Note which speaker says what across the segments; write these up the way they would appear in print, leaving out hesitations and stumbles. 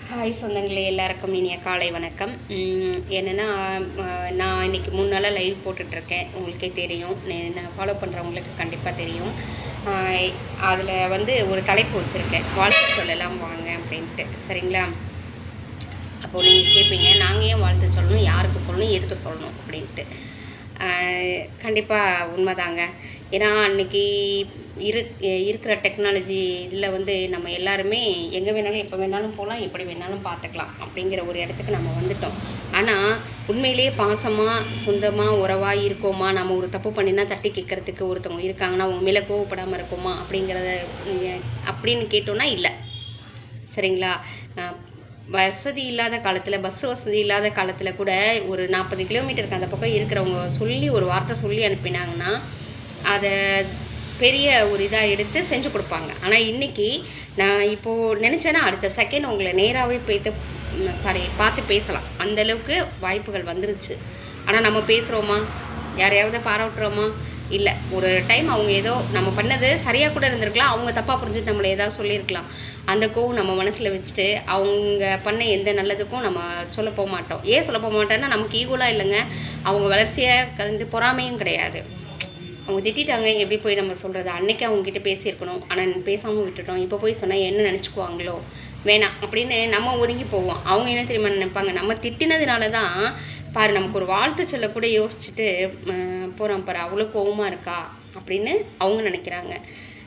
Speaker 1: Hi சொந்தங்களே, எல்லாருக்கும் இனிய காலை வணக்கம். என்னென்னா, நான் இன்றைக்கி 3 நாளாக லைவ் போட்டுட்ருக்கேன். உங்களுக்கே தெரியும், நான் ஃபாலோ பண்ணுறவங்களுக்கு கண்டிப்பாக தெரியும். அதில் ஒரு தலைப்பு வச்சுருக்கேன், வாழ்த்து சொல்லலாம் வாங்க அப்படின்ட்டு. சரிங்களா? அப்போது நீங்கள் கேட்பீங்க, நாங்கள் ஏன் வாழ்த்து சொல்லணும், யாருக்கு சொல்லணும், எதுக்கு சொல்லணும் அப்படின்ட்டு. கண்டிப்பாக உண்மைதாங்க. ஏன்னா அன்றைக்கி இருக்கிற டெக்னாலஜி இதில் நம்ம எல்லாருமே எங்கே வேணாலும் எப்போ வேணாலும் போகலாம், எப்படி வேணாலும் பார்த்துக்கலாம் அப்படிங்கிற ஒரு இடத்துக்கு நம்ம வந்துட்டோம். ஆனால் உண்மையிலேயே பாசமாக, சொந்தமாக, உறவாக இருக்கோமா, நம்ம ஒரு தப்பு பண்ணினா தட்டி கேட்குறதுக்கு ஒருத்தவங்க இருக்காங்கன்னா அவங்க மேலே கோவப்படாமல் இருக்கோமா அப்படிங்கிறத அப்படின்னு கேட்டோன்னா இல்லை. சரிங்களா? வசதி இல்லாத காலத்தில், பஸ் வசதி இல்லாத காலத்தில் கூட ஒரு 40 கிலோமீட்டருக்கு அந்த பக்கம் இருக்கிறவங்க சொல்லி ஒரு வார்த்தை சொல்லி அனுப்பினாங்கன்னா அதை பெரிய ஒரு இதாக எடுத்து செஞ்சு கொடுப்பாங்க. ஆனால் இன்றைக்கி நான் இப்போது நினச்சேன்னா அடுத்த செகண்ட் உங்களை நேராகவே பார்த்து பேசலாம். அந்தளவுக்கு வாய்ப்புகள் வந்துருச்சு. ஆனால் நம்ம பேசுகிறோமா, யாரையாவது பாராட்டுறோமா? இல்லை. ஒரு டைம் அவங்க ஏதோ நம்ம பண்ணது சரியாக கூட இருந்திருக்கலாம், அவங்க தப்பாக புரிஞ்சுட்டு நம்மளை ஏதாவது சொல்லியிருக்கலாம். அந்த கோவம் நம்ம மனசில் வச்சுட்டு அவங்க பண்ண எந்த நல்லதுக்கும் நம்ம சொல்ல போக மாட்டோம். ஏன் சொல்ல போக மாட்டோன்னா, நமக்கு ஈக்குவலாக இல்லைங்க, அவங்க வளர்ச்சியை பொறாமையும் கிடையாது. அவங்க திட்டாங்க, எப்படி போய் நம்ம சொல்கிறது? அன்றைக்கி அவங்கக்கிட்ட பேசியிருக்கணும், ஆனால் பேசாமல் விட்டுட்டோம். இப்போ போய் சொன்னால் என்ன நினச்சிக்குவாங்களோ, வேணாம் அப்படின்னு நம்ம ஒதுங்கி போவோம். அவங்க என்ன தெரியுமா நினைப்பாங்க, நம்ம திட்டினதுனால தான் பாரு, நமக்கு ஒரு வாழ்த்து சொல்லக்கூட யோசிச்சுட்டு போகிறோம் பாரு, அவ்வளோ கோவமாக இருக்கா அப்படின்னு அவங்க நினைக்கிறாங்க.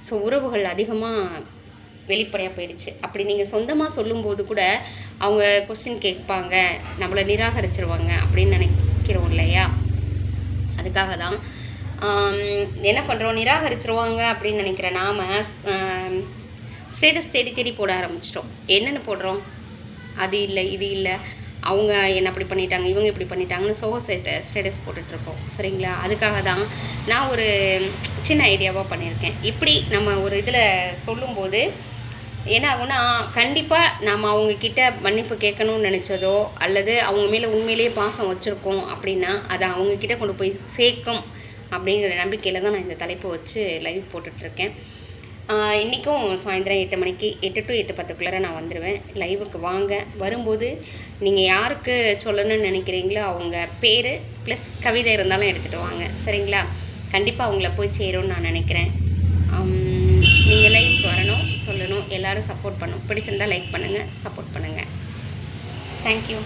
Speaker 1: ஸோ உறவுகள் அதிகமாக வெளிப்படையாக போயிடுச்சு. அப்படி நீங்கள் சொந்தமாக சொல்லும்போது கூட அவங்க கொஸ்டின் கேட்பாங்க, நம்மளை நிராகரிச்சிருவாங்க அப்படின்னு நினைக்கிறோம் இல்லையா? அதுக்காக தான் என்ன பண்ணுறோம், நிராகரிச்சிருவாங்க அப்படின்னு நினைக்கிற நாம் ஸ்டேட்டஸ் தேடி தேடி போட ஆரம்பிச்சிட்டோம். என்னென்னு போடுறோம்? அது இல்லை, இது இல்லை, அவங்க என்ன அப்படி பண்ணிட்டாங்க, இவங்க இப்படி பண்ணிட்டாங்கன்னு ஸ்டேட்டஸ் போட்டுட்ருக்கோம். சரிங்களா? அதுக்காக தான் நான் ஒரு சின்ன ஐடியாவாக பண்ணியிருக்கேன். இப்படி நம்ம ஒரு இதில் சொல்லும்போது என்ன ஆகுன்னா, கண்டிப்பாக நம்ம அவங்கக்கிட்ட மன்னிப்பு கேட்கணும்னு நினச்சதோ அல்லது அவங்க மேலே உண்மையிலேயே பாசம் வச்சுருக்கோம் அப்படின்னா அதை அவங்கக்கிட்ட கொண்டு போய் சேர்க்கும் அப்படிங்கிற நம்பிக்கையில் தான் நான் இந்த தலைப்பை வச்சு லைவ் போட்டுட்ருக்கேன். இன்றைக்கும் சாயந்தரம் 8 மணிக்கு 8 to 8:10 நான் வந்துடுவேன். லைவுக்கு வாங்க. வரும்போது நீங்கள் யாருக்கு சொல்லணும்னு நினைக்கிறீங்களோ அவங்க பேர் ப்ளஸ் கவிதை இருந்தாலும் எடுத்துகிட்டு வாங்க. சரிங்களா? கண்டிப்பாக அவங்கள போய் சேரும்னு நான் நினைக்கிறேன். நீங்கள் லைவுக்கு வரணும், சொல்லணும், எல்லோரும் சப்போர்ட் பண்ணணும். பிடிச்சிருந்தால் லைக் பண்ணுங்கள், சப்போர்ட் பண்ணுங்கள். தேங்க்யூ.